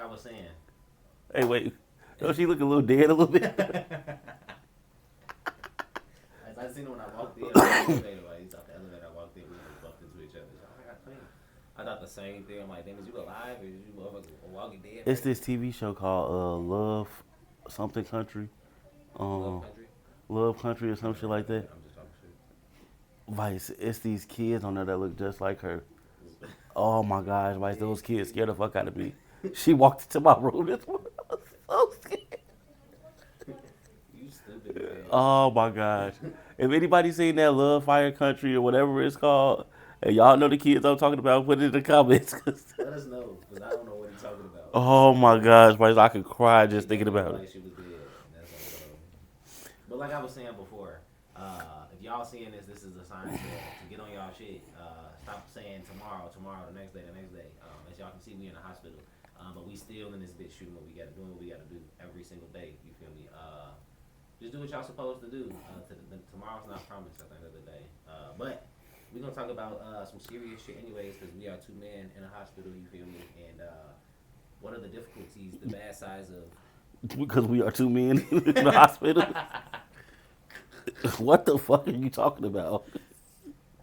I was saying. Hey, wait. Don't she look a little dead a little bit? I seen her when I walked in. I was out the elevator. I walked in. We just bumped into each other. So I got clean. I thought the same thing. I'm like, damn, is you alive or is you motherfucker walking dead? It's this TV show called Love something country. Love Um, Country. Love Country or some shit like that. I'm just talking shit. Vice, it's these kids on there that look just like her. Oh my gosh, Vice, those kids scared the fuck out of me. She walked into my room this morning. I was so scared. You stupid man. Oh my gosh. If anybody seen that Love Fire Country or whatever it's called, and y'all know the kids I'm talking about, put it in the comments. Let us know, because I don't know what he's talking about. Oh my gosh, Vice, I could cry just thinking about Like it. she was dead. And that's unbelievable. But like I was saying before, if y'all seeing this, this is a sign to get on y'all shit. Stop saying tomorrow, the next day, the next day. As y'all can see, we in the hospital. But we still in this bitch shooting what we gotta do, what we gotta do every single day. You feel me? Just do what y'all supposed to do. Tomorrow's not promised at the end of the day. But we're gonna talk about some serious shit anyways, because we are two men in a hospital. You feel me? And what are the difficulties, the bad sides of? Because we are two men in the hospital. What the fuck are you talking about?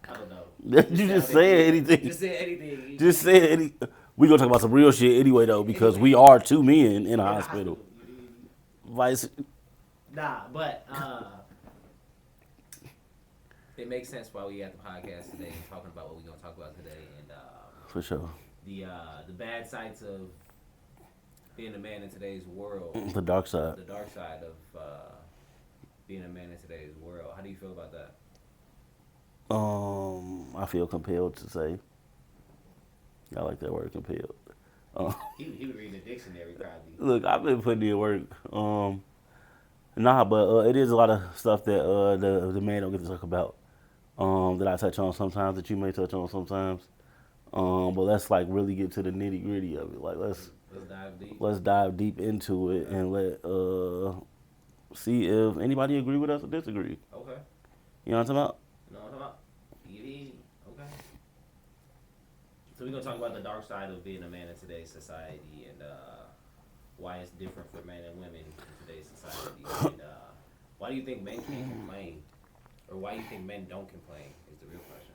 I don't know. You just say anything. Just say anything. Just say any. We gonna talk about some real shit anyway though, because we are two men in a hospital. Vice. Nah, but it makes sense why we at the podcast today and talking about what we're gonna talk about today, and For sure. The bad sides of being a man in today's world. The dark side. The dark side of being a man in today's world. How do you feel about that? I feel compelled to say. I like that word, compelled. He was reading the dictionary probably. Look, I've been putting in work. Nah, but it is a lot of stuff that the man don't get to talk about. That I touch on sometimes, that you may touch on sometimes. But let's like really get to the nitty gritty of it. Like let's dive deep. Let's dive deep into it and let see if anybody agree with us or disagree. Okay. You know what I'm talking about? You know what I'm talking about? Get easy. Okay. So we're gonna talk about the dark side of being a man in today's society and why it's different for men and women in today's society. And why do you think men can't complain, or why do you think men don't complain? Is the real question.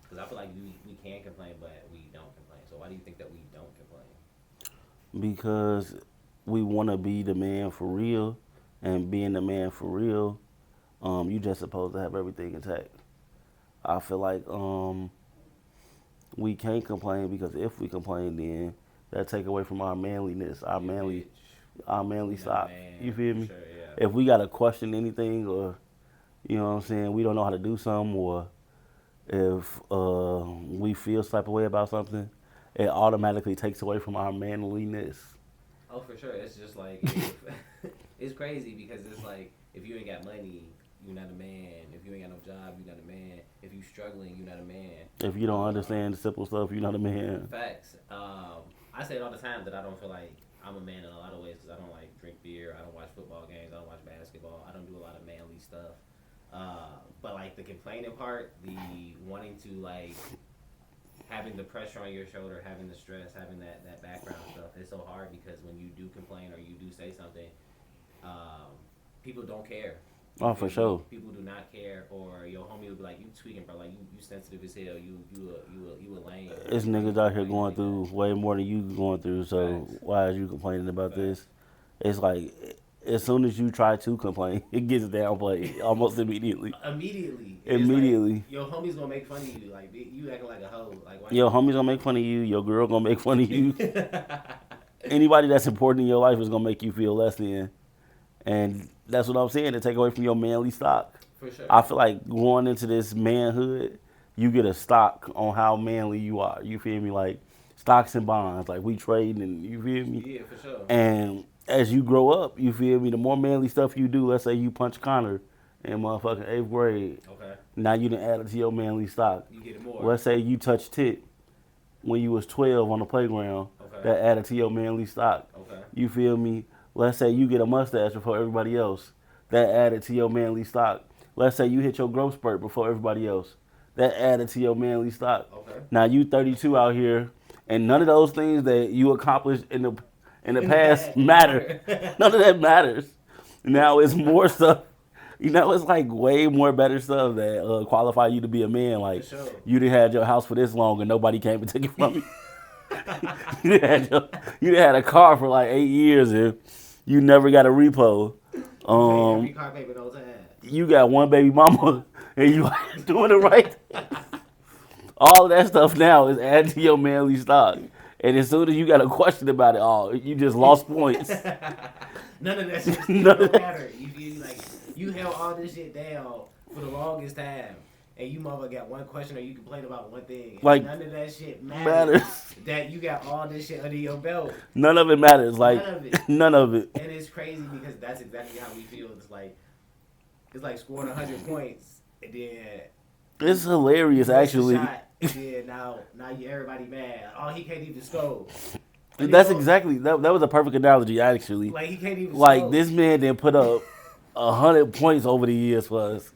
Because I feel like we can complain, but we don't complain. So why do you think that we don't complain? Because we want to be the man for real, and being the man for real, you just supposed to have everything intact. I feel like we can't complain, because if we complain, then that take away from our manliness, our manly side. You feel me? Sure, yeah. If we gotta question anything, or you know what I'm saying, we don't know how to do something, or if we feel some type of way about something, it automatically takes away from our manliness. Oh, for sure. It's just like it's crazy, because it's like if you ain't got money, you're not a man. If you ain't got no job, you're not a man. If you struggling, you're not a man. If you don't understand the simple stuff, you're not a man. Facts. I say it all the time that I don't feel like I'm a man in a lot of ways, because I don't like drink beer, I don't watch football games, I don't watch basketball, I don't do a lot of manly stuff. But like the complaining part, the wanting to like having the pressure on your shoulder, having the stress, having that background stuff, it's so hard, because when you do complain or you do say something, people don't care. Oh, for sure. People do not care, or your homie will be like, "You tweaking, bro? Like you sensitive as hell. You a lame." There's niggas out here going through way more than you going through. So Facts. why is you complaining about Facts. this? It's like as soon as you try to complain, it gets downplayed almost immediately. Immediately. Immediately. Like, your homie's gonna make fun of you. Like you acting like a hoe. Like why Your homie's gonna make fun of you. Your girl gonna make fun of you. Anybody that's important in your life is gonna make you feel less than. And that's what I'm saying, to take away from your manly stock. For sure. I feel like going into this manhood, you get a stock on how manly you are. You feel me? Like stocks and bonds. Like we trading, and you feel me? Yeah, for sure. And as you grow up, you feel me? The more manly stuff you do, let's say you punch Connor in motherfucking 8th grade. Okay. Now you done add it to your manly stock. You get it more. Let's say you touched tit when you was 12 on the playground. Okay. That added to your manly stock. Okay. You feel me? Let's say you get a mustache before everybody else. That added to your manly stock. Let's say you hit your growth spurt before everybody else. That added to your manly stock. Okay. Now you 32 out here, and none of those things that you accomplished in the in the past mattered. None of that matters. Now it's more stuff. You know, it's like way more better stuff that qualify you to be a man. Like, For sure. you done had your house for this long and nobody came and took it from you. You done had a car for like 8 years and you never got a repo. Every car payment on time. You got one baby mama and you doing it right. All of that stuff now is added to your manly stock. And as soon as you got a question about it all, you just lost points. None of that shit don't matter. You feel like you held all this shit down for the longest time, and you mother got one question or you complain about one thing. And like none of that shit matters. That you got all this shit under your belt. None of it matters. Like none of it. None of it. And it's crazy because that's exactly how we feel. It's like scoring 100 points and then it's hilarious actually. Shot, and then now everybody mad. Oh, he can't even score. That's exactly that was a perfect analogy actually. Like he can't even like this man didn't put up 100 points over the years for us.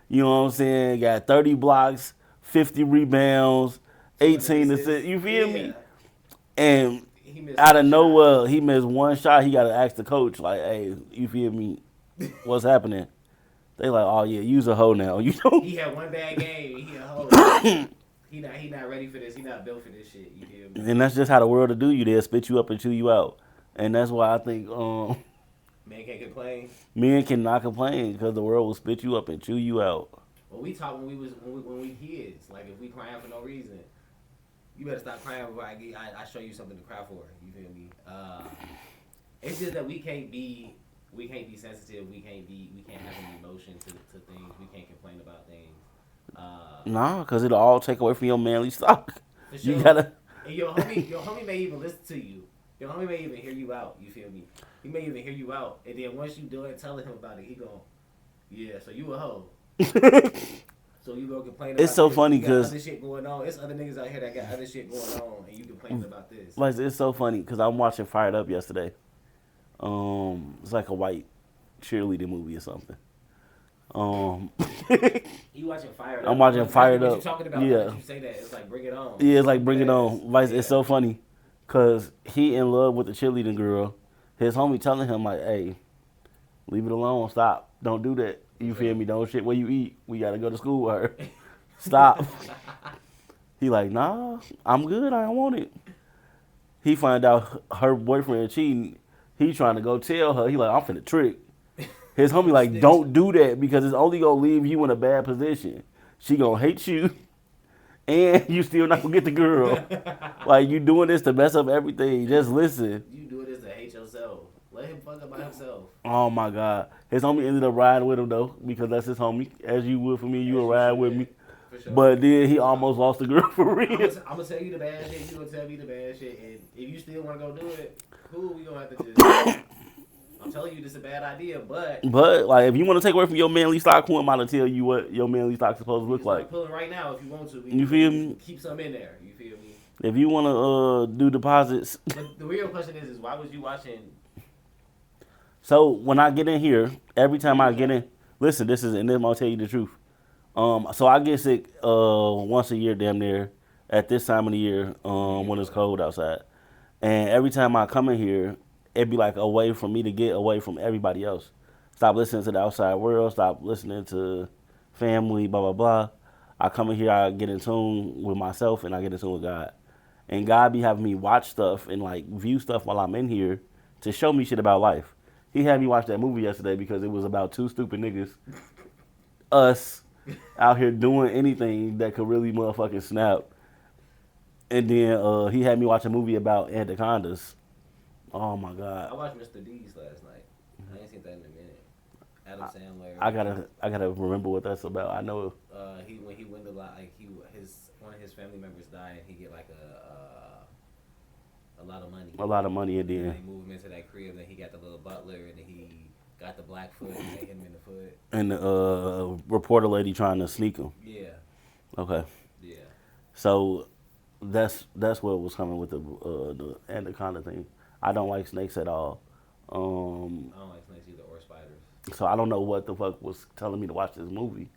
You know what I'm saying? Got 30 blocks, 50 rebounds, 18 assists. You feel me? And out of nowhere, he missed one shot. He got to ask the coach, like, "Hey, you feel me? What's happening?" They like, "Oh yeah, use a hoe now." You know? He had one bad game. He a hoe. He not ready for this. He not built for this shit. You feel me? And that's just how the world will do you. They'll spit you up and chew you out. And that's why I think men can't complain. Men cannot complain because the world will spit you up and chew you out. Well, we talk when we kids. Like if we crying for no reason, you better stop crying before I show you something to cry for. You feel me? It's just that we can't be sensitive. We can't have any emotion to things. We can't complain about things. Nah, because it'll all take away from your manly stock. For sure. You gotta. And your homie may even listen to you. Your homie may even hear you out. You feel me? He may even hear you out, and then once you do it, telling him about it, he gon', yeah. So you a hoe. So you gonna complain about it's so this. funny because because other shit going on. It's other niggas out here that got other shit going on, and you complaining about this. like it's so funny because I'm watching Fired Up yesterday. It's like a white cheerleading movie or something. You watching Fired Up? I'm watching Fired Up. You talking about? Yeah. You say that it's like Bring It On. Yeah, it's like Bring It On. Like it's so funny because he in love with the cheerleading girl. His homie telling him like, "Hey, leave it alone. Stop. Don't do that. You feel me? Don't shit where you eat. We gotta go to school with her. Stop." He like, "Nah, I'm good. I don't want it." He find out her boyfriend cheating. He trying to go tell her. He like, "I'm finna trick." His homie like, "Don't do that because it's only gonna leave you in a bad position. She gonna hate you, and you still not gonna get the girl. Like you doing this to mess up everything. Just listen." You doing this to hate yourself. Let him fuck up by himself. Oh my God. His homie ended up riding with him though because that's his homie. As you would for me, you would ride with me. For sure. But then he almost lost the girl for real. I'm gonna tell you the bad shit. You gonna tell me the bad shit, and if you still wanna go do it, cool. We gonna have to just. I'm telling you, this is a bad idea, but like, if you want to take away from your manly stock, who am I to tell you what your manly stock supposed to look like? Pull it right now if you want to. You feel me? Keep some in there. You feel me? If you want to do deposits. But the real question is why was you watching? So when I get in here, every time I get in, listen, and then I'll tell you the truth. So I get sick once a year, damn near, at this time of the year when it's cold outside, and every time I come in here, it'd be like a way for me to get away from everybody else. Stop listening to the outside world. Stop listening to family, blah, blah, blah. I come in here, I get in tune with myself, and I get in tune with God. And God be having me watch stuff and, like, view stuff while I'm in here to show me shit about life. He had me watch that movie yesterday because it was about two stupid niggas, us, out here doing anything that could really motherfucking snap. And then he had me watch a movie about anacondas. Oh my God! I watched Mr. D's last night. I ain't seen that in a minute. Adam Sandler. I gotta remember what that's about. I know. When he went to like one of his family members died, and he get like a lot of money. A lot of money, and then they move him into that crib. Then he got the little butler, and then he got the black foot, and they hit him in the foot. And the reporter lady trying to sneak him. Yeah. Okay. Yeah. So that's what was coming with the anaconda thing. I don't like snakes at all. I don't like snakes either or spiders. So I don't know what the fuck was telling me to watch this movie.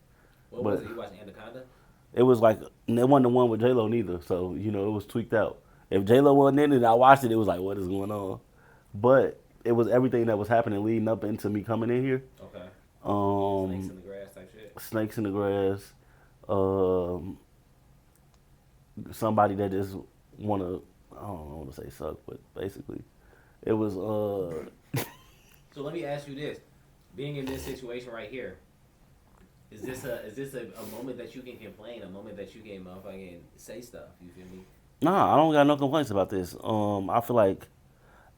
What was it? You watching Anaconda? It was like, it wasn't the one with J-Lo neither. So, it was tweaked out. If J-Lo wasn't in it, I watched it, it was like, what is going on? but it was everything that was happening leading up into me coming in here. Okay. Snakes Um, in the grass type shit. snakes in the grass. Um, somebody that just wanna, I don't want to say suck, but basically, it was So let me ask you this: being in this situation right here, is this a moment that you can complain, a moment that you can motherfucking say stuff? You feel me? nah, I don't got no complaints about this. I feel like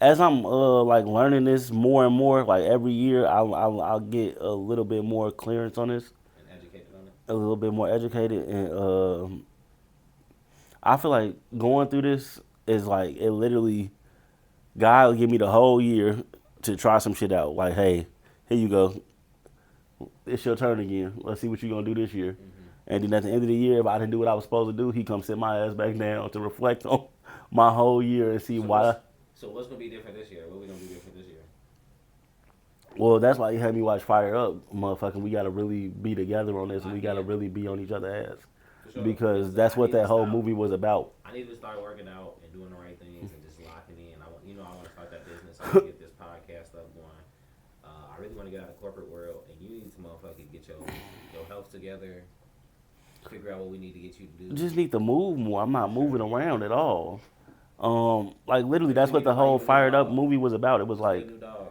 as I'm like learning this more and more, like every year, I'll get a little bit more clearance on this, And educated on it. a little bit more educated, and I feel like going through this is like it literally God will give me the whole year to try some shit out. Like, hey, here you go. It's your turn again. Let's see what you're gonna do this year. Mm-hmm. And then at the end of the year, if I didn't do what I was supposed to do, he come sit my ass back down to reflect on my whole year and see So why. what's gonna be different this year? What we gonna do different this year? Well, that's why you had me watch Fire Up, motherfucking. We gotta really be together on this, and we Lock gotta in. really be on each other's ass For sure. because that's I what need to that whole stop. movie was about. I need to start working out and doing the right things and just locking in. I want to start that business. I want to get this podcast stuff going. I really want to get out of the corporate world, and you need to motherfucking get your health together. Figure out what we need to get you to do. Just need to move more. I'm not moving around at all. Like literally, Maybe that's we what need the to buy whole you a new Fired Up dog. movie was about. It was Get a like new dog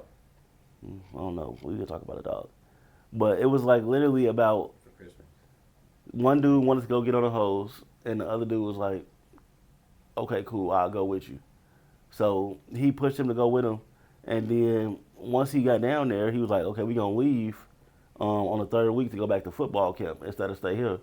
I don't know. We could talk about a dog, but it was like literally about for Christmas. one dude wanted to go get on a hose, and the other dude was like, "Okay, cool, I'll go with you." So he pushed him to go with him, and then once he got down there, he was like, "Okay, we gonna leave on the third week to go back to football camp instead of stay here."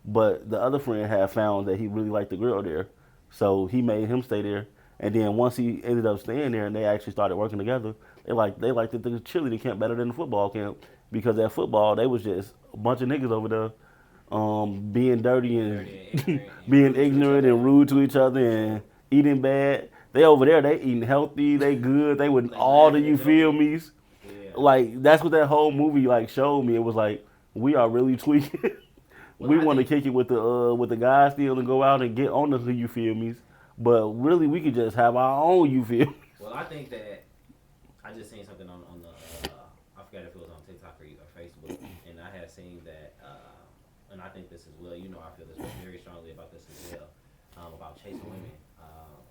But the other friend had found that he really liked the girl there, so he made him stay there. And then once he ended up staying there, and they actually started working together, they liked the cheerleading camp better than the football camp because at football they was just a bunch of niggas over there, being dirty and being ignorant and rude to each other and eating bad. They over there, they eating healthy, they good, they with They all the laughing you and feel joking. me's. Yeah. Like that's what that whole movie like showed me. It was like we are really tweaking. Well, We I want to think- kick it with the guys still and go out and get on the who you feel me's. But really, we could just have our own you feel. Well, I think that I just seen something on the I forgot if it was on TikTok or Facebook, and I had seen that, and I think this as well. You know, I feel this very strongly about this as well, about chasing women.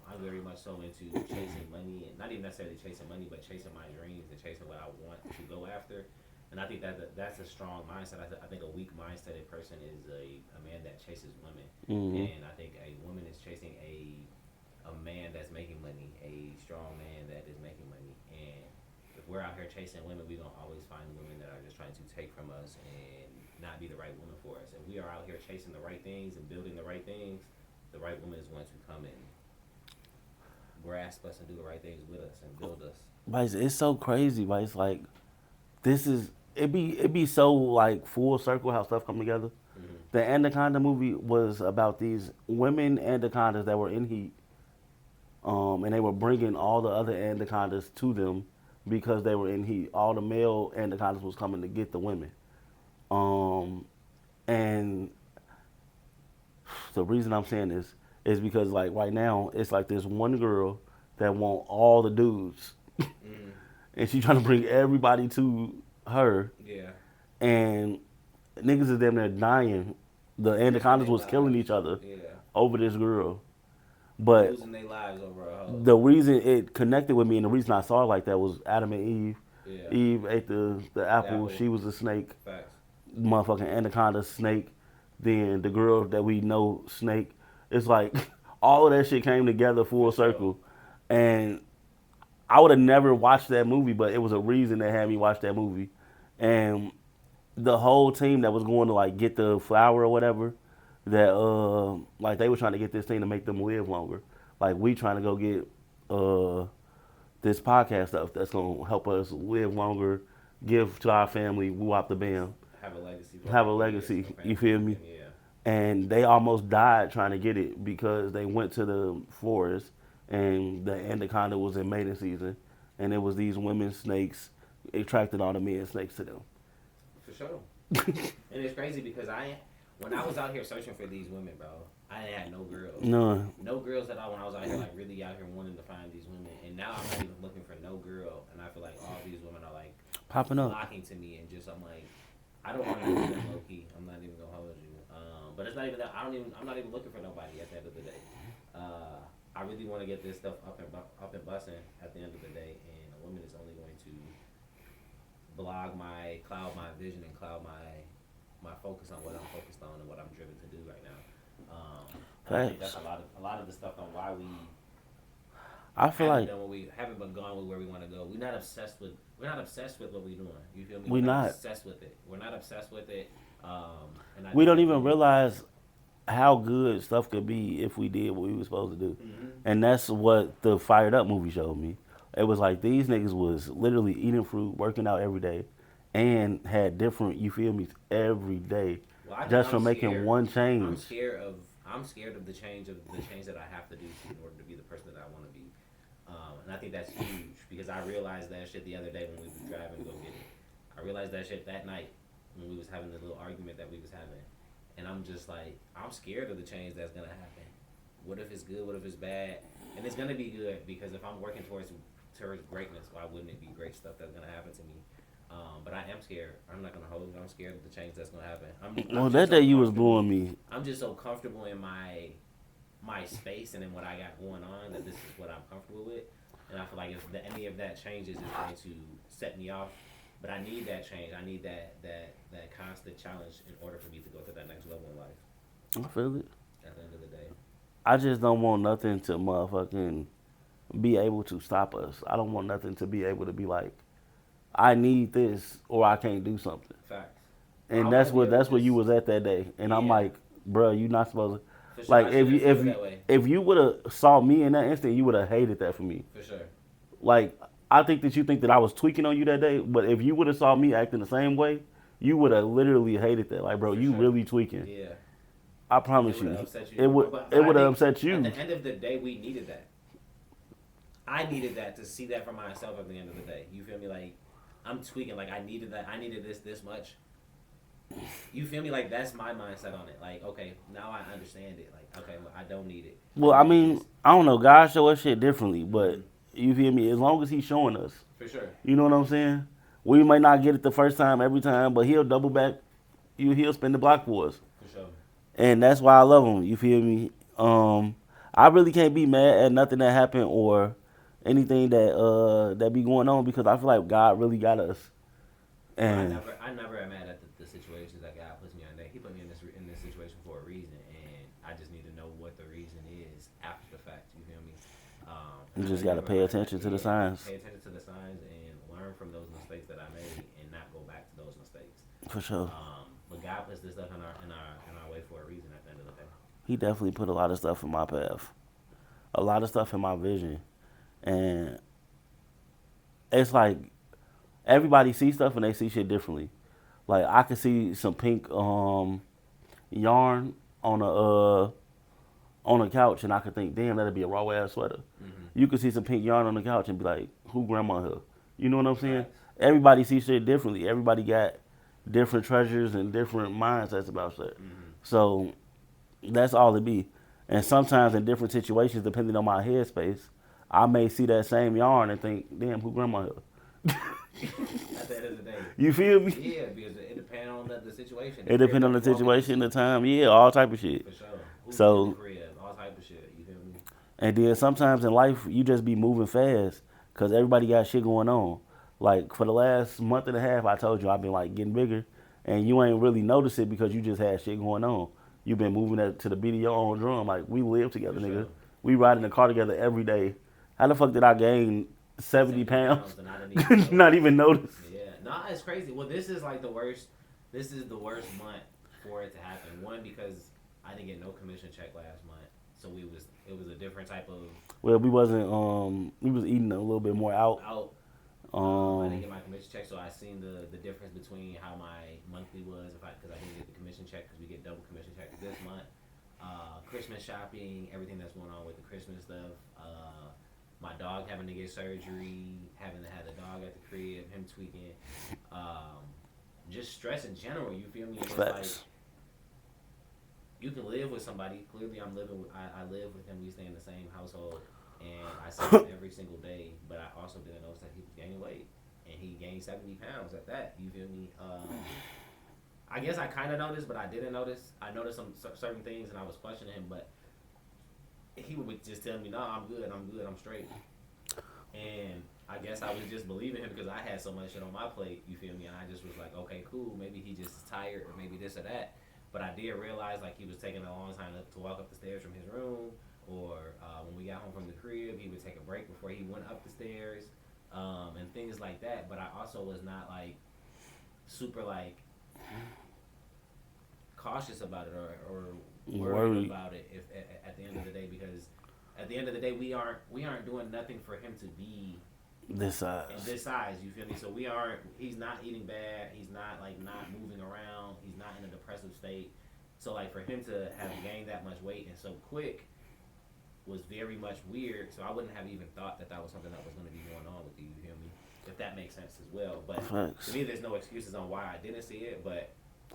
I'm very much so into chasing money, and not even necessarily chasing money, but chasing my dreams and chasing what I want to go after. And I think that's a strong mindset. I think a weak mindseted person is a man that chases women, and I think a woman is chasing a man that's making money, a strong man that is making money. And if we're out here chasing women, we're gonna always find women that are just trying to take from us and not be the right woman for us. If we are out here chasing the right things and building the right things, the right woman is going to come and grasp us and do the right things with us and build us. But it's so crazy. But it's like this is it be so like full circle how stuff come together. Mm-hmm. The Anaconda movie was about these women anacondas that were in heat, and they were bringing all the other anacondas to them because they were in heat. All the male anacondas was coming to get the women, and the reason I'm saying this is because like right now it's like this one girl that want all the dudes, and she trying to bring everybody to her, Yeah. and niggas is damn near dying. The anacondas was killing each other Yeah. over this girl. But Losing their lives over a hoe. the reason it connected with me and the reason I saw it like that was Adam and Eve. Yeah. Eve ate the apple. Apple. She was a snake. Facts. Motherfucking anaconda snake. Then the girl that we know snake. It's like all of that shit came together full circle. And I would have never watched that movie, but it was a reason that had me watch that movie. And the whole team that was going to like get the flower or whatever, that like they were trying to get this thing to make them live longer. Like we trying to go get this podcast stuff that's gonna help us live longer, give to our family, woo out the bam, Have a legacy. have a legacy. You feel me? Yeah. And they almost died trying to get it because they went to the forest and the anaconda was in mating season, and it was these women snakes attracted all the men snakes to them. For sure. And it's crazy because when I was out here searching for these women, bro, I ain't had no girls. None. No girls at all when I was out here, like really out here wanting to find these women. And now I'm not even looking for no out, and I feel like all these women are like Popping up. flocking to me, and just I'm like, I don't want to do them low key. I'm not even gonna hold you. But it's not even that. I'm not even looking for nobody at the end of the day. I really want to get this stuff up and busting at the end of the day, and a woman is only going to cloud my vision and cloud my focus on what I'm focused on and what I'm driven to do right now. I think that's a lot of the stuff on why we I feel like haven't been gone with where we want to go. We're not obsessed with what we're doing. You feel me? we're not. Obsessed with it. We're not obsessed with it. And We don't even realize how good stuff could be if we did what we were supposed to do. Mm-hmm. And that's what the Fired Up movie showed me. It was like these niggas was literally eating fruit, working out every day, and had different, you feel me, every day. Well, just from making one change. I'm scared of the change that I have to do in order to be the person that I want to be. And I think that's huge because I realized that shit the other day when we was driving to go get it. I realized that shit that night when we was having the little argument that we was having. And I'm just like, I'm scared of the change that's going to happen. What if it's good? What if it's bad? And it's going to be good because if I'm working towards greatness, why wouldn't it be great stuff that's going to happen to me? But I am scared. I'm not going to hold it. I'm scared of the change that's going to happen. Well, that day you was blowing me. I'm just so comfortable in my space and in what I got going on that this is what I'm comfortable with. And I feel like if any of that changes, it's going to set me off. But I need that change. I need that constant challenge in order for me to go to that next level in life. I feel it. At the end of the day. I just don't want nothing to motherfucking be able to stop us. I don't want nothing to be able to be like, I need this or I can't do something. Facts. And that's where you was at that day. And I'm like, bro, you not supposed to. For sure, like if you would have saw me in that instant, you would have hated that for me. For sure. Like I think that you think that I was tweaking on you that day, but if you would have saw me acting the same way, you would have literally hated that. Like, bro, you really tweaking. Yeah. I promise you. It would have upset you. At the end of the day, we needed that. I needed that to see that for myself at the end of the day. You feel me? Like, I'm tweaking. Like, I needed that. I needed this much. You feel me? Like, that's my mindset on it. Like, okay, now I understand it. Like, okay, well, I don't need it. Well, I mean, I don't know. God show us shit differently, but you feel me? As long as he's showing us. For sure. You know what I'm saying? We might not get it the first time, every time, but he'll double back. He'll spin the block for us. For sure. And that's why I love him. You feel me? I really can't be mad at nothing that happened or anything that be going on because I feel like God really got us. And I never am mad at the situations that God puts me on. He put me in this situation for a reason, and I just need to know what the reason is after the fact. You feel me? You just gotta pay attention to the signs. Pay attention to the signs and learn from those mistakes that I made, and not go back to those mistakes. For sure. But God puts this stuff in our way for a reason. At the end of the day, He definitely put a lot of stuff in my path, a lot of stuff in my vision, and it's like everybody sees stuff and they see shit differently. Like I could see some pink yarn on a couch and I could think, damn, that'd be a raw ass sweater. Mm-hmm. You could see some pink yarn on the couch and be like, who grandma here? You know what I'm saying? Right. Everybody sees shit differently. Everybody got different treasures and different mindsets about shit. Mm-hmm. So that's all it be. And sometimes in different situations, depending on my headspace, I may see that same yarn and think, damn, who grandma here? At the end of the day. You feel me? Yeah, because it depends on the situation. It depends on the situation, the time, yeah, all type of shit. For sure. So, all type of shit, you feel me? And then sometimes in life, you just be moving fast because everybody got shit going on. Like, for the last month and a half, I told you I've been, like, getting bigger, and you ain't really noticed it because you just had shit going on. You been moving that to the beat of your own drum. Like, we live together, nigga. Sure. We ride in the car together every day. How the fuck did I gain 70 pounds? Not even notice. Yeah, no, it's crazy. Well, this is like the worst. This is the worst month for it to happen. One, because I didn't get no commission check last month, so it was a different type of. Well, we wasn't. We was eating a little bit more out. I didn't get my commission check, so I seen the difference between how my monthly was because I didn't get the commission check because we get double commission check this month. Christmas shopping, everything that's going on with the Christmas stuff. My dog having to get surgery, having to have the dog at the crib, him tweaking, just stress in general. You feel me? It's like you can live with somebody. Clearly, I live with him. We stay in the same household, and I see him every single day. But I also didn't notice that he was gaining weight, and he gained 70 pounds at that. You feel me? I guess I kind of noticed, but I didn't notice. I noticed some certain things, and I was questioning him, but he would just tell me, "No, I'm good. I'm good. I'm straight." And I guess I was just believing him because I had so much shit on my plate. You feel me? And I just was like, "Okay, cool. Maybe he just is tired, or maybe this or that." But I did realize like he was taking a long time to walk up the stairs from his room, or when we got home from the crib, he would take a break before he went up the stairs, and things like that. But I also was not like super like cautious about it or worried about it if at the end of the day, because at the end of the day we aren't doing nothing for him to be This size. and this size, you feel me? So we aren't. He's not eating bad. He's not like not moving around. He's not in a depressive state. So like for him to have gained that much weight and so quick was very much weird. So I wouldn't have even thought that was something that was going to be going on with you. You feel me? If that makes sense as well. But Facts. to me, there's no excuses on why I didn't see it. But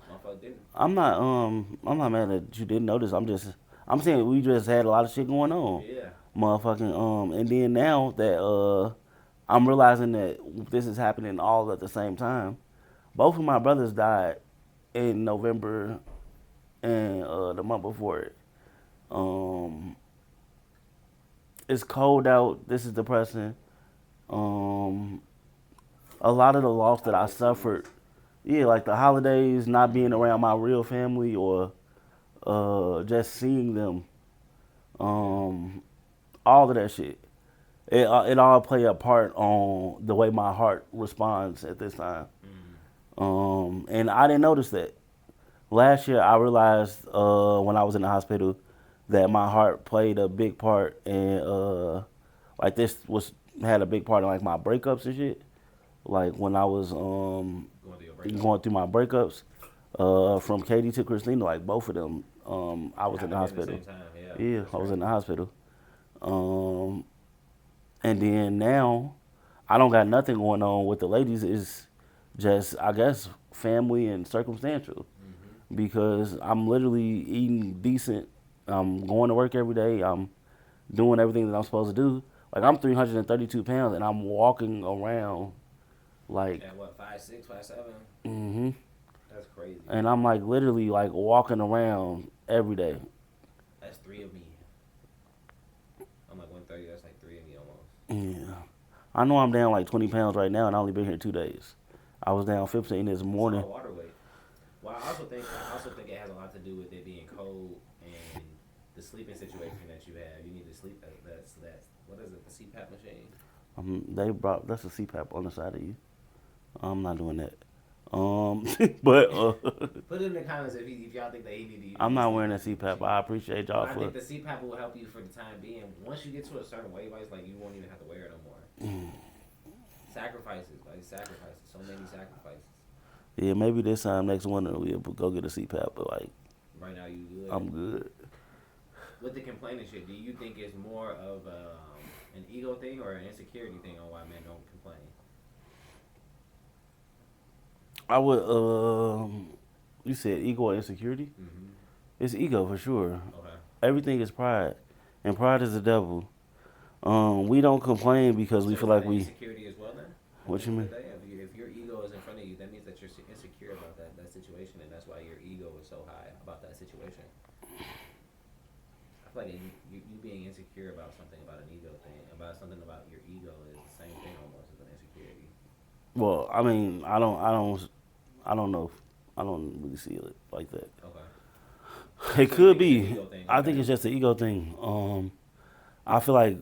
motherfucker didn't. I'm not mad that you didn't notice. I'm saying we just had a lot of shit going on. Yeah. Motherfucking and then now that I'm realizing that this is happening all at the same time. Both of my brothers died in November and the month before it. Um, it's cold out. This is depressing. Um, a lot of the loss that I suffered, yeah, like the holidays, not being around my real family or just seeing them, all of that shit. It all play a part on the way my heart responds at this time. And I didn't notice that. Last year, I realized when I was in the hospital that my heart played a big part, and like this had a big part in like my breakups and shit. Like when I was going through my breakups, from Katie to Christina, like both of them, I was in the hospital. Yeah, I was in the hospital. And then now, I don't got nothing going on with the ladies. It's just, I guess, family and circumstantial. Because I'm literally eating decent. I'm going to work every day. I'm doing everything that I'm supposed to do. Like, I'm 332 pounds, and I'm walking around like... At what, 5'6", 5'7"? Mm-hmm. That's crazy. And I'm, like, literally, like, walking around every day. That's 3 of me. I'm like 130. That's like 3 of me almost. Yeah. I know I'm down, like, 20 pounds right now, and I only been here 2 days. I was down 15 this morning. It's all water weight. Well, I also think it has a lot to do with it being cold and the sleeping situation that you have. You need to sleep. That's what is it? The CPAP machine. That's a CPAP on the side of you. I'm not doing that. But put it in the comments if y'all think that he need to use. I'm not wearing a CPAP. I appreciate y'all I think the CPAP will help you for the time being. Once you get to a certain weight, like you won't even have to wear it no more. Sacrifices. So many sacrifices. Yeah, maybe this time next winter we'll go get a CPAP, but like right now you good. I'm good. With the complaining shit, do you think it's more of an ego thing or an insecurity thing on why men don't complain? I would. You said ego or insecurity? Mm-hmm. It's ego for sure. Okay. Everything is pride, and pride is the devil. We don't complain because we feel like we. Insecurity as well, then. What you mean? If your ego is in front of you, that means that you're insecure about that situation, and that's why your ego is so high about that situation. I feel like you being insecure about something about an ego thing, about something about your ego is the same thing almost as an insecurity. Well, I mean, I don't know. I don't really see it like that. Okay. It could be. I think it's just an ego thing. I feel like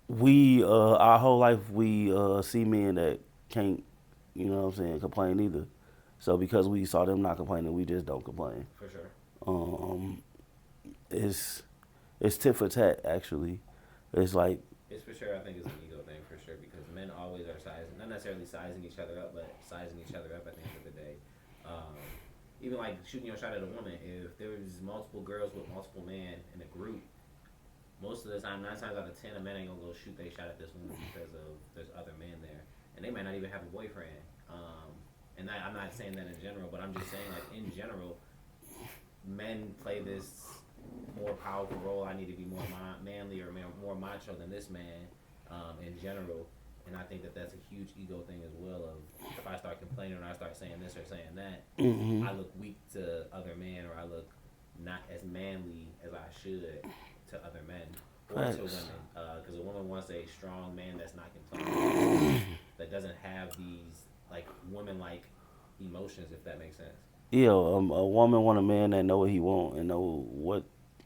we, our whole life, we see men that can't, you know what I'm saying, complain either. So because we saw them not complaining, we just don't complain. For sure. It's tit for tat, actually. It's like... It's for sure, I think it's an ego thing, for sure, because men always are not necessarily sizing each other up, but sizing each other up at the end of the day. Even like shooting your shot at a woman, if there's multiple girls with multiple men in a group, most of the time, 9 times out of 10, a man ain't gonna go shoot their shot at this woman because there's other men there, and they might not even have a boyfriend. And I'm not saying that in general, but I'm just saying like in general, men play this more powerful role. I need to be more manly or more macho than this man, in general. And I think that that's a huge ego thing as well. Of if I start complaining or I start saying this or saying that, Hmm. I look weak to other men, or I look not as manly as I should to other men or to Facts. women. Because a woman wants a strong man that's not complaining, that doesn't have these like women like emotions, if that makes sense. Yeah, a woman want a man that know what he want and know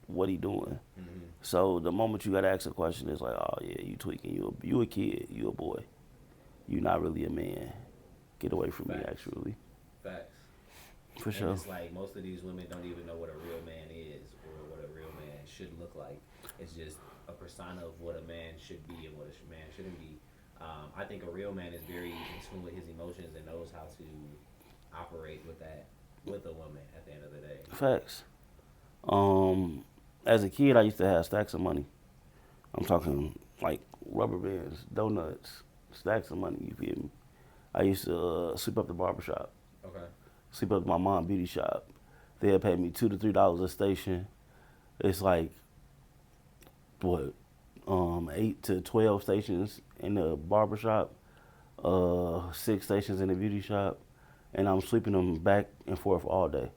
what he doing. Mm-hmm. So the moment you gotta ask a question, it's like, oh yeah, you tweaking. You a kid. You a boy. You not really a man. Get away from me, Facts. actually. Facts. For And sure. it's like most of these women don't even know what a real man is or what a real man should look like. It's just a persona of what a man should be and what a man shouldn't be. I think a real man is very in tune with his emotions and knows how to operate with that with a woman at the end of the day. Facts. Um, as a kid, I used to have stacks of money. I'm talking like rubber bands, donuts, stacks of money. You feel me? I used to sweep up the barbershop, Okay. sweep up my mom beauty shop. They'd pay me $2 to $3 a station. It's like what, 8 to 12 stations in the barbershop, 6 stations in the beauty shop, and I'm sweeping them back and forth all day.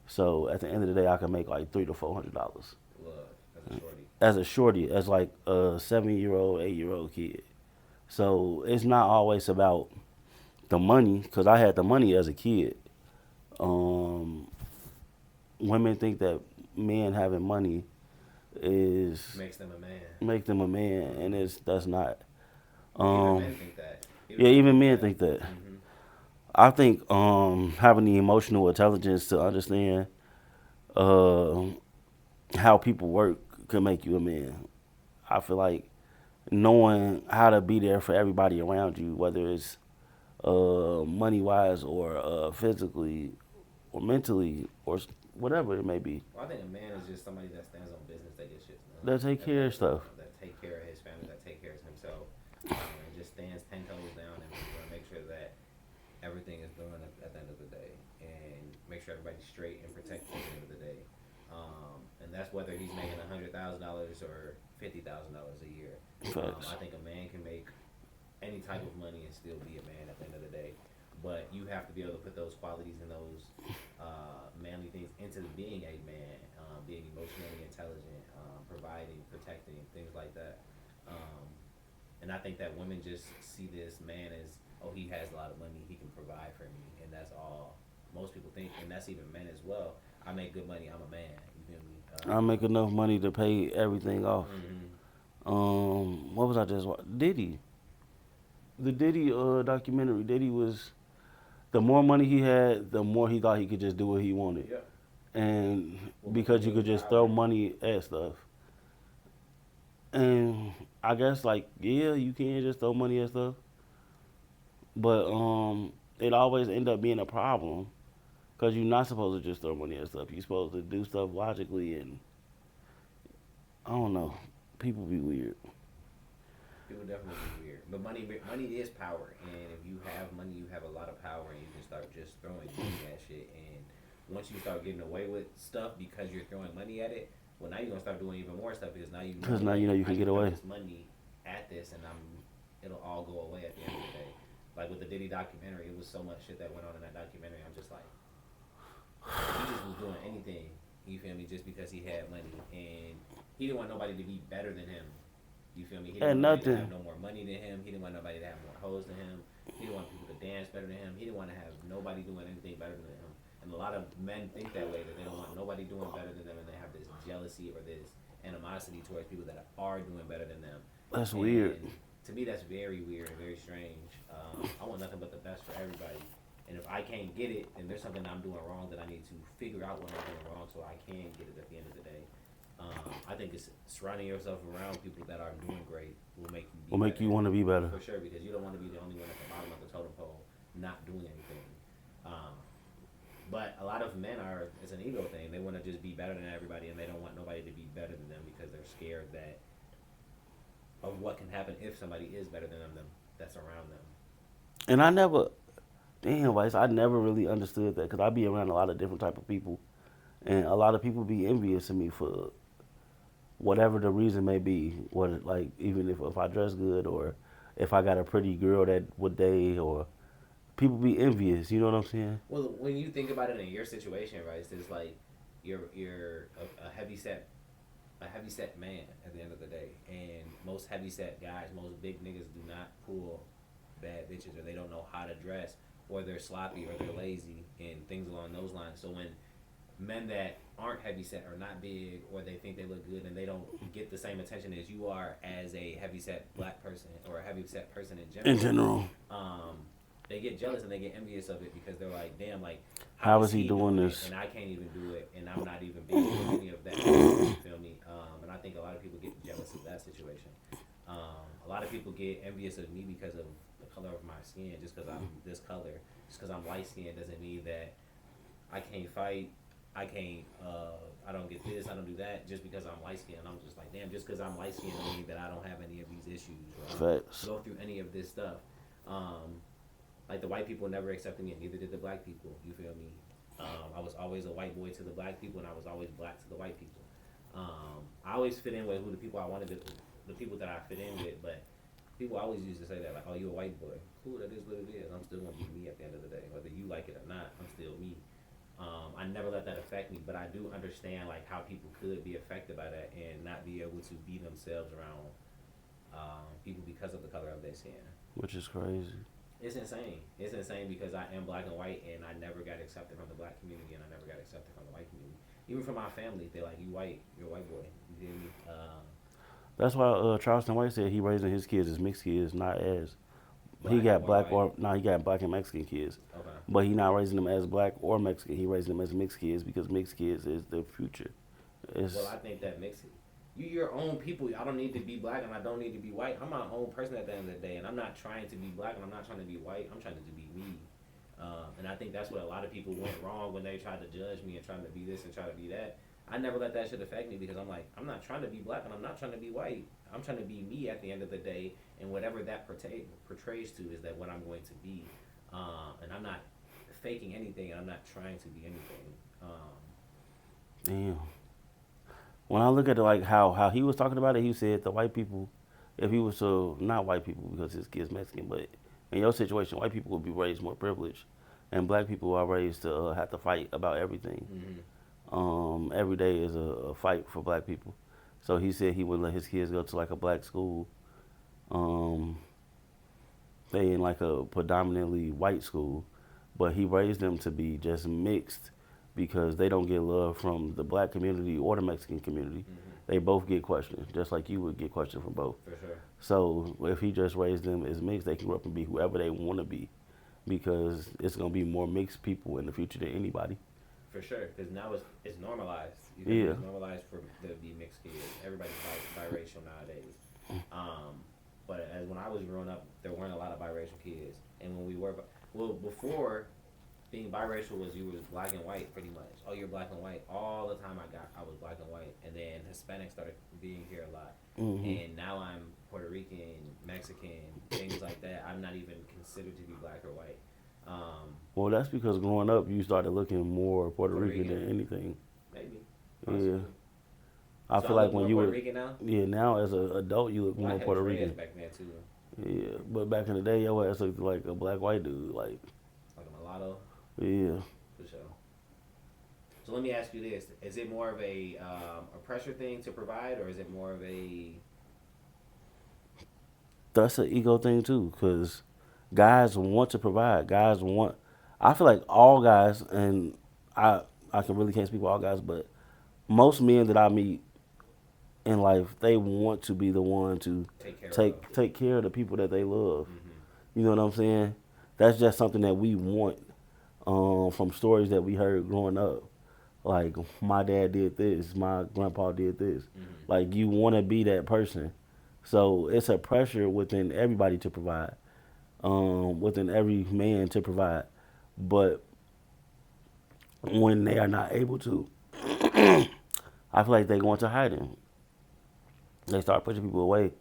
So at the end of the day, I can make like $300 to $400 Look, as a shorty. as a shorty, as like a 7 year old, 8 year old kid. So it's not always about the money, because I had the money as a kid. Um, Women think that men having money is Makes them a man. make them a man, and it's that's not. Even Um, men think that. Even yeah, men even think men that. think that. Mm-hmm. I think having the emotional intelligence to understand uh, how people work could make you a man. I feel like knowing how to be there for everybody around you, whether it's money wise or physically or mentally or whatever it may be, Well, I think a man is just somebody that stands on business, that gets shit done. they'll take At the care end of of the day, stuff. that take care of his family, that take care of himself, and just stands 10 toes down and make sure that everything is done at the end of the day, and make sure everybody's straight and protected at the end of the day. And that's whether he's making $100,000 or $50,000 a year. Facts. I think a man can make any type of money and still be a man at the end of the day. But you have to be able to put those qualities and those manly things into being a man, being emotionally intelligent, providing, protecting, things like that. Um, and I think that women just see this man as, oh, he has a lot of money, he can provide for me, and that's all most people think, and that's even men as well. I make good money, I'm a man. You feel me? I make enough money to pay everything off. Mm-hmm. What was I just watching? Diddy. The Diddy documentary. Diddy was, the more money he had, the more he thought he could just do what he wanted, Yep. and Well, money because you could brings just throw power. money at stuff. And I guess like yeah, you can just throw money at stuff, but it always end up being a problem because you're not supposed to just throw money at stuff. You're supposed to do stuff logically, and I don't know. People be weird. People definitely be weird, but money is power, and if you have money, you have a lot of power, and you can start just throwing money at shit. And once you start getting away with stuff because you're throwing money at it, well, now you're gonna start doing even more stuff because now you Because know now that you know you I can can get throw away. this money at this, and it'll all go away at the end of the day. Like with the Diddy documentary, it was so much shit that went on in that documentary. I'm just like, he just was doing anything. You feel me? Just because he had money, and he didn't want nobody to be better than him. You feel me? He didn't And want nobody to nothing. have no more money than him. He didn't want nobody to have more hoes than him. He didn't want people to dance better than him. He didn't want to have nobody doing anything better than him. And a lot of men think that way, that they don't want nobody doing better than them, and they have this jealousy or this animosity towards people that are doing better than them. That's weird. And to me, that's very weird and very strange. I want nothing but the best for everybody. And if I can't get it, then there's something I'm doing wrong that I need to figure out what I'm doing wrong so I can get it at the end of the day. I think it's surrounding yourself around people that are doing great will make you Will be make better. you want to be better. For sure, because you don't want to be the only one at the bottom of the totem pole not doing anything. But a lot of men are, it's an ego thing. They want to just be better than everybody, and they don't want nobody to be better than them because they're scared that of what can happen if somebody is better than them that's around them. And I never, damn, Vice, I never really understood that because I be around a lot of different type of people, And a lot of people be envious of me for whatever the reason may be. What like even if I dress good or if I got a pretty girl that would date or people be envious. You know what I'm saying? Well, when you think about it in your situation, right, it's like you're a heavy set man at the end of the day, and most heavy set guys, most big niggas do not pull bad bitches, or they don't know how to dress, or they're sloppy, or they're lazy, and things along those lines. So when men that aren't heavy set or not big, or they think they look good and they don't get the same attention as you are as a heavy set black person or a heavy set person in In general, general, they get jealous and they get envious of it because they're like, damn, like how is is he doing it this? and I can't even do it and I'm not even being any of that. You feel me? And I think a lot of people get jealous of that situation. A lot of people get envious of me because of the color of my skin. Just because I'm this color, just because I'm light skinned doesn't mean that I can't fight. I can't. I don't get this. I don't do that. Just because I'm light skinned, I'm just like, damn. Just because I'm light skinned doesn't mean that I don't have any of these issues. Or Facts. go through any of this stuff. Like the white people never accepted me, and neither did the black people. You feel me? I was always a white boy to the black people, and I was always black to the white people. I always fit in with who the people I wanted to, the people that I fit in with. But people always used to say that, like, "Oh, you a white boy? Cool, that is what it is. I'm still gonna be me at the end of the day, whether you like it or not. I'm still me." I never let that affect me, but I do understand like how people could be affected by that and not be able to be themselves around people because of the color of their skin. Which is crazy. It's insane. It's insane because I am black and white, and I never got accepted from the black community, and I never got accepted from the white community. Even from my family, they're like, "You white, you're a white boy." You feel me? That's why Charleston White said he raising his kids as mixed kids, not as he Black got or black white. or no, he got black and Mexican kids. Okay. But he not raising them as black or Mexican. He raising them as mixed kids because mixed kids is the future. It's Well, I think that makes it. You your own people. I don't need to be black and I don't need to be white. I'm my own person at the end of the day, and I'm not trying to be black and I'm not trying to be white. I'm trying to be me. And I think that's what a lot of people went wrong when they tried to judge me and trying to be this and try to be that. I never let that shit affect me because I'm like, I'm not trying to be black and I'm not trying to be white. I'm trying to be me at the end of the day, and whatever that portrays to is that what I'm going to be. And I'm not faking anything, and I'm not trying to be anything. damn. When I look at it, like how he was talking about it, he said the white people, if he was to not white people because his kid's Mexican, but in your situation, white people would be raised more privileged, and black people are raised to have to fight about everything. Every day is a fight for black people. So he said he would let his kids go to like a black school. They in like a predominantly white school, but he raised them to be just mixed because they don't get love from the black community or the Mexican community. They both get questions, just like you would get questions from both. For sure. So if he just raised them as mixed, they can grow up and be whoever they want to be, because it's gonna be more mixed people in the future than anybody. For sure, because now it's normalized. Yeah. It's normalized for there to be mixed kids. Everybody's biracial nowadays. But as when I was growing up, there weren't a lot of biracial kids. And when we were, before being biracial was you was black and white pretty much. Oh, you're black and white. All the time I was black and white. And then Hispanic started being here a lot. And now I'm Puerto Rican, Mexican, things like that. I'm not even considered to be black or white. Well, that's because growing up, you started looking more Puerto Puerto Rican Rican. than anything. Maybe. Yeah. Possibly. I So feel I like look when more you Puerto were, Rican now. yeah, now as an adult, you look Well, I more had Puerto dreads Rican. back then too, Yeah, but back in the day, your ass looked like a black white dude. Like, like a mulatto. yeah. For sure. So let me ask you this: is it more of a pressure thing to provide, or is it more of a That's an ego thing too, because guys want to provide. Guys want. I feel like all guys, and I can really can't speak for all guys, but most men that I meet in life, they want to be the one to take care of? take care of the people that they love. Mm-hmm. You know what I'm saying? That's just something that we want from stories that we heard growing up. Like, my dad did this, my grandpa did this. Mm-hmm. Like, you want to be that person. So it's a pressure within everybody to provide, within every man to provide. But when they are not able to, I feel like they go into hiding. They start pushing people away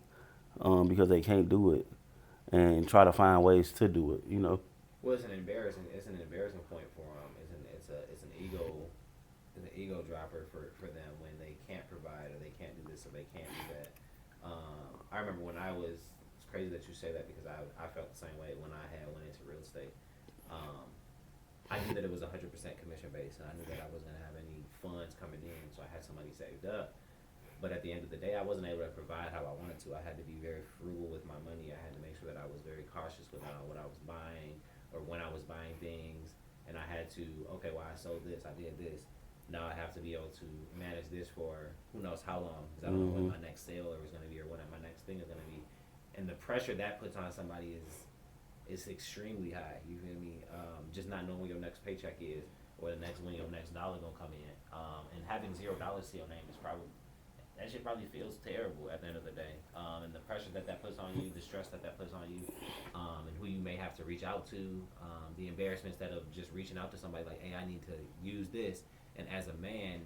because they can't do it, and try to find ways to do it. You know. Well, it's an embarrassing point for him. It's an ego dropper for them when they can't provide or they can't do this or they can't do that. I remember when it's crazy that you say that because I felt the same way when I had went into real estate. Um, I knew that it was 100% commission based, and I knew that I wasn't gonna have any funds coming in, so I had some money saved up. But at the end of the day, I wasn't able to provide how I wanted to. I had to be very frugal with my money. I had to make sure that I was very cautious with what I was buying or when I was buying things. And I had to, okay, well, I sold this, I did this. Now I have to be able to manage this for who knows how long, because I don't know when my next sale is going to be or when my next thing is going to be. And the pressure that puts on somebody is extremely high. You feel me? Just not knowing when your next paycheck is or when your next dollar gonna come in. And having $0 to your name is probably that shit probably feels terrible at the end of the day. And the pressure that puts on you, the stress that puts on you, and who you may have to reach out to, the embarrassment instead of just reaching out to somebody like, hey, I need to use this. And as a man,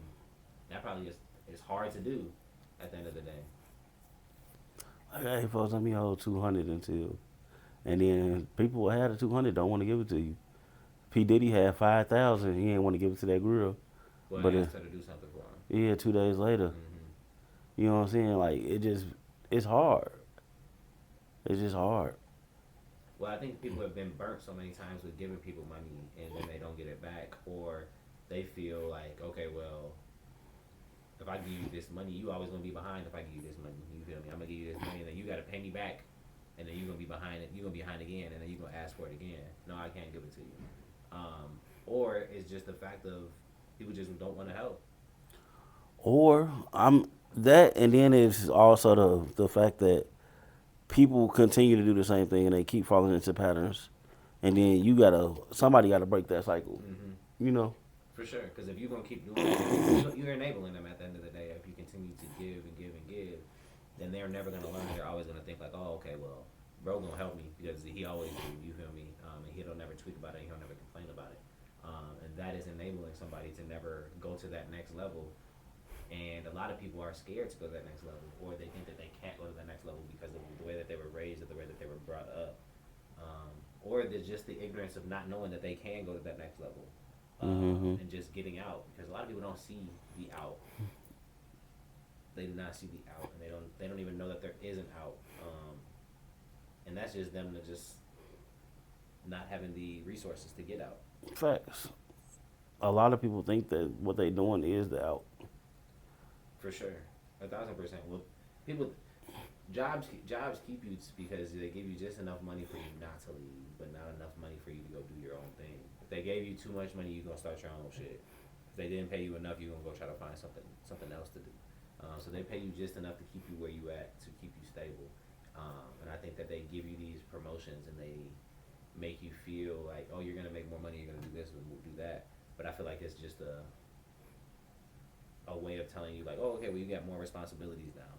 that probably is hard to do at the end of the day. Like, hey, folks, let me hold 200 until, and then people who had the 200 don't want to give it to you. P Diddy had 5,000. He didn't want to give it to that girl. Well, But I asked her to do something for him. yeah, 2 days later. You know what I'm saying? Like, it's hard. It's just hard. Well, I think people have been burnt so many times with giving people money and then they don't get it back, or they feel like, okay, well, if I give you this money, you always gonna be behind. If I give you this money, you feel me? I'm gonna give you this money, and then you gotta pay me back, and then you're gonna be behind it. You're gonna be behind again, and then you're gonna ask for it again. No, I can't give it to you. Or it's just the fact of people just don't want to help. Or and then it's also the fact that people continue to do the same thing and they keep falling into patterns, and then somebody gotta break that cycle. You know. For sure, because if you're gonna keep doing it, you're enabling them at the end of the day. If you continue to give and give and give, then they're never gonna learn. They're always gonna think like, oh, okay, well, bro gonna help me because he always do. You feel me? And he'll never tweet about it. He'll never complain about it. And that is enabling somebody to never go to that next level. And a lot of people are scared to go to that next level, or they think that they can't go to that next level because of the way that they were raised or the way that they were brought up, or there's just the ignorance of not knowing that they can go to that next level. And just getting out, because a lot of people don't see the out. They do not see the out, and they don't even know that there is an out. And that's just them to just not having the resources to get out. Facts. A lot of people think that what they're doing is the out. For sure, 1,000%. Well, jobs keep you because they give you just enough money for you not to leave, but not enough money for you to go do your own thing. If they gave you too much money, you're gonna start your own shit. If they didn't pay you enough, you're gonna go try to find something else to do. So they pay you just enough to keep you where you at, to keep you stable. And I think that they give you these promotions and they make you feel like, oh, you're gonna make more money, you're gonna do this and do that. But I feel like it's just a way of telling you like, oh, okay, well, you got more responsibilities now,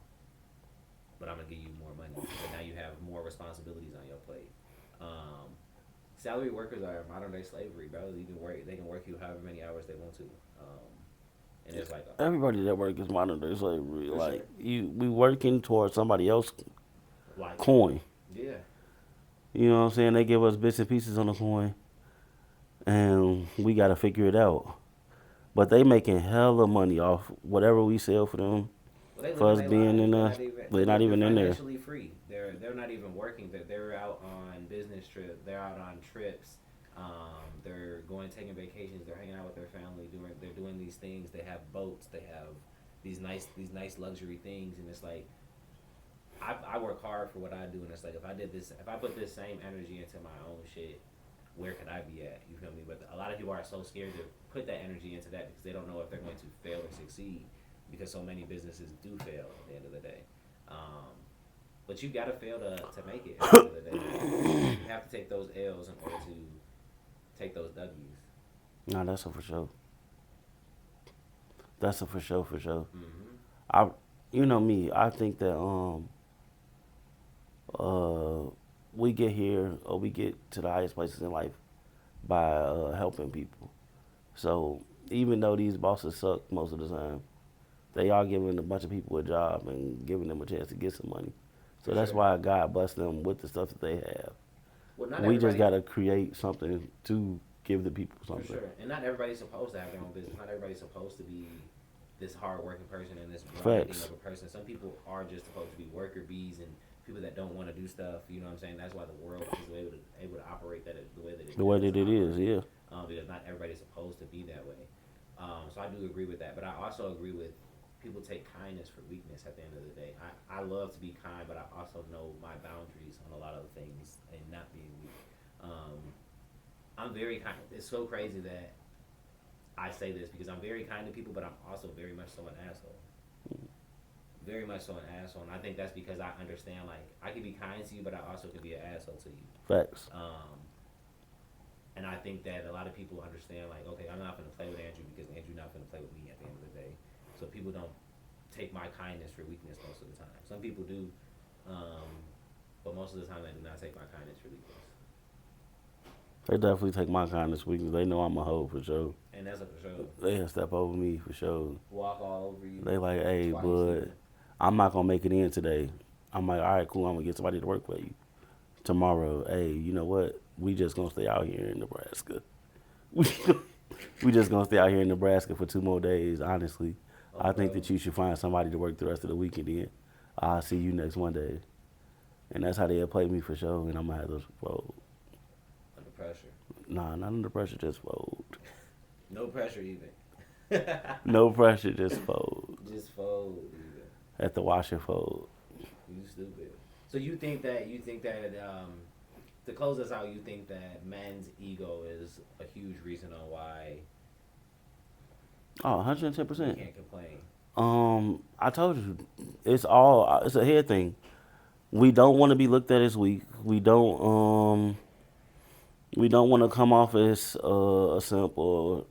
but I'm gonna give you more money. So now you have more responsibilities on your plate. Salary workers are modern day slavery, bro. They can work you however many hours they want to. And it's like everybody that works is modern day slavery. Like sure. we working towards somebody else's like coin. Yeah. You know what I'm saying? They give us bits and pieces on the coin, and we gotta figure it out. But they making hella money off whatever we sell for them. Well, for us being in there, they're not even in there. Financially free. They're not even working. They're out on business trips. They're out on trips. They're taking vacations. They're hanging out with their family. They're doing these things. They have boats. They have these nice luxury things. And it's like, I work hard for what I do. And it's like, if I put this same energy into my own shit, where could I be at? You feel me? But a lot of people are so scared to put that energy into that because they don't know if they're going to fail or succeed, because so many businesses do fail at the end of the day. But you gotta fail to make it at the end of the day. You have to take those L's in order to take those W's. No, that's a for sure. That's a for sure. Mm-hmm. You know me, I think that we get here, or we get to the highest places in life by helping people. So even though these bosses suck most of the time, they are giving a bunch of people a job and giving them a chance to get some money. So that's why God bless them with the stuff that they have. Well, We just got to create something to give the people For something. sure. And not everybody's supposed to have their own business. Not everybody's supposed to be this hard-working person and this grinding Facts. of a person. Some people are just supposed to be worker bees and people that don't want to do stuff. You know what I'm saying? That's why the world is able to operate the way that it The way that it is, operate. yeah. Because not everybody's supposed to be that way. So I do agree with that. But I also agree with people take kindness for weakness at the end of the day. I love to be kind, but I also know my boundaries on a lot of things and not being weak. I'm very kind. It's so crazy that I say this because I'm very kind to people, but I'm also very much so an asshole. Very much so an asshole, and I think that's because I understand. Like, I can be kind to you, but I also can be an asshole to you. Facts. And I think that a lot of people understand. Like, okay, I'm not going to play with Andrew because Andrew not going to play with me at the end of the day. So people don't take my kindness for weakness most of the time. Some people do, but most of the time they do not take my kindness for weakness. They definitely take my kindness weakness. They know I'm a hoe for sure. And that's a for sure. They step over me for sure. Walk all over you. They like, hey, twice, bud, even. I'm not gonna make it in today. I'm like, all right, cool. I'm gonna get somebody to work for you tomorrow. Hey, you know what? We just gonna stay out here in Nebraska. We just gonna stay out here in Nebraska for 2 more days. Honestly, I think that you should find somebody to work the rest of the weekend in. I'll see you next Monday, and that's how they'll play me for sure. And I'm gonna have to fold. Under pressure. Nah, not under pressure, just fold. No pressure even. No pressure, just fold. Just fold even. At the wash and fold. You stupid. So you think that to close us out, you think that men's ego is a huge reason on why Oh, we 110%. can't complain. I told you, it's a head thing. We don't want to be looked at as weak. We don't want to come off as a simp or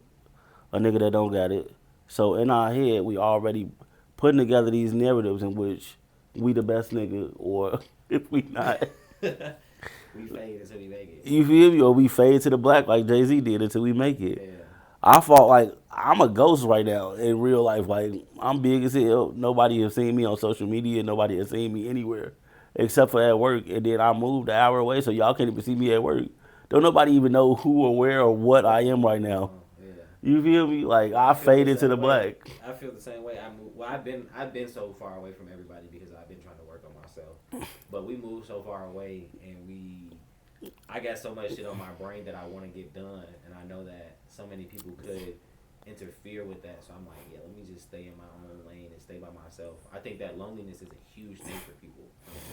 a nigga that don't got it. So in our head, we already putting together these narratives in which we the best nigga, or if we not, We fade until we make it. you feel me? Or we fade to the black like Jay-Z did until we make it. Yeah. I felt like I'm a ghost right now in real life. Like, I'm big as hell. Nobody has seen me on social media. Nobody has seen me anywhere except for at work. And then I moved an hour away, so y'all can't even see me at work. Don't nobody even know who or where or what I am right now. Yeah. You feel me? Like, I feel faded to the same black. way. I feel the same way. I've been so far away from everybody because I've been trying to work on myself. But we moved so far away, and I got so much shit on my brain that I want to get done, and I know that so many people could interfere with that. So I'm like, yeah, let me just stay in my own lane and stay by myself. I think that loneliness is a huge thing for people.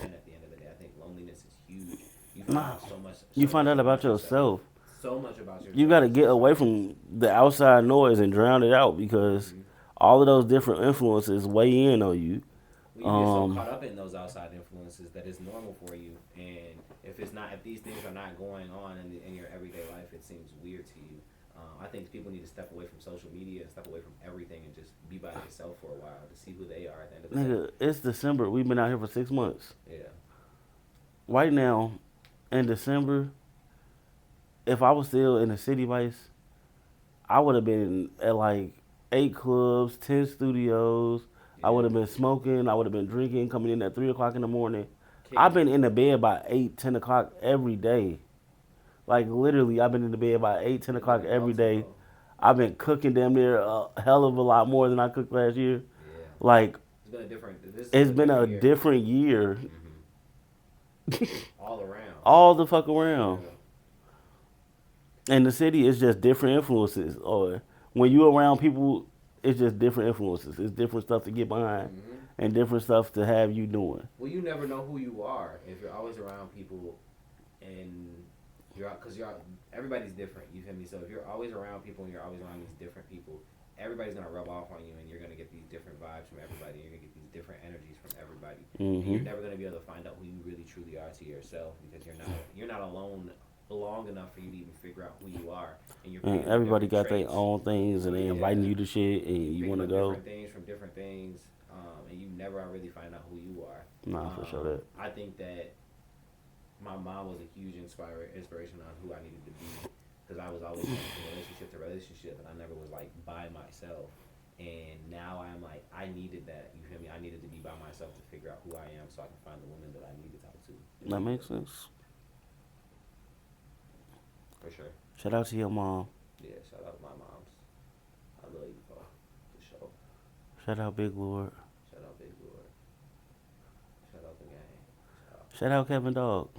And at the end of the day, I think loneliness is huge. You find out so much. You find out about yourself. So much about yourself. You got to get away from the outside noise and drown it out because all of those different influences weigh in on you. Well, you get so caught up in those outside influences that it's normal for you, and if these things are not going on in your everyday life, it seems weird to you. I think people need to step away from social media and step away from everything and just be by themselves for a while to see who they are at the end of the day. Nigga, it's December. We've been out here for 6 months. Yeah. Right now, in December, if I was still in the city vice, I would have been at like 8 clubs, 10 studios. I would have been smoking. I would have been drinking, coming in at 3 o'clock in the morning. I've been in the bed by 8, 10 o'clock every day. Like, literally, I've been in the bed by 8, 10 o'clock every day. I've been cooking damn near a hell of a lot more than I cooked last year. Yeah. Like, It's been a different year. All around. All the fuck around. And the city is just different influences. Or when you around people, it's just different influences. It's different stuff to get behind and different stuff to have you doing. Well, you never know who you are if you're always around people and everybody's different. You feel me? So if you're always around people and you're always around these different people, everybody's gonna rub off on you, and you're gonna get these different vibes from everybody. You're gonna get these different energies from everybody. And you're never gonna be able to find out who you really truly are to yourself because you're not alone long enough for you to even figure out who you are. And everybody got their own things, and they inviting you to shit, and you want to go. Different things from different things, and you never really find out who you are. Nah, for sure that. I think that my mom was a huge inspiration on who I needed to be because I was always from relationship to relationship, and I never was like by myself. And now I'm like, I needed that. You feel me? I needed to be by myself to figure out who I am, so I can find the woman that I need to talk to. That makes sense. For sure. Shout out to your mom. Yeah, shout out my moms. I love you for sure. Shout out Big Lord. Shout out Big Lord. Shout out the gang. Shout out Kevin Dog.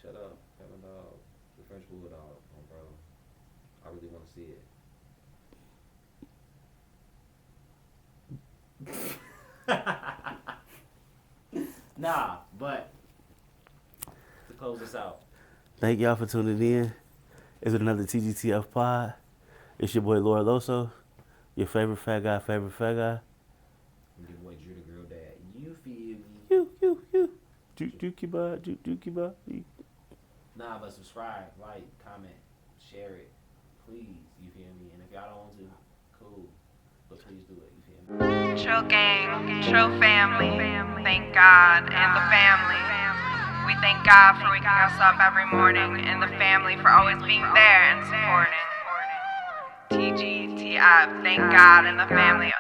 Shut up, Kevin Dog. The French Bulldog, oh, bro. I really want to see it. Nah, but to close this out. Thank y'all for tuning in. It's another TGTF pod. It's your boy Laura Loso, your favorite fat guy. And your boy Drew the Girl Dad. You feel me? You. Dookie bye. Nah, but subscribe, like, comment, share it. Please, you feel me? And if y'all don't want to, cool. But please do it, you feel me? Trill gang, Trill family, thank God and the family. We thank God for waking us up every morning and the family for always being there and supporting. TGTF, thank God and the family.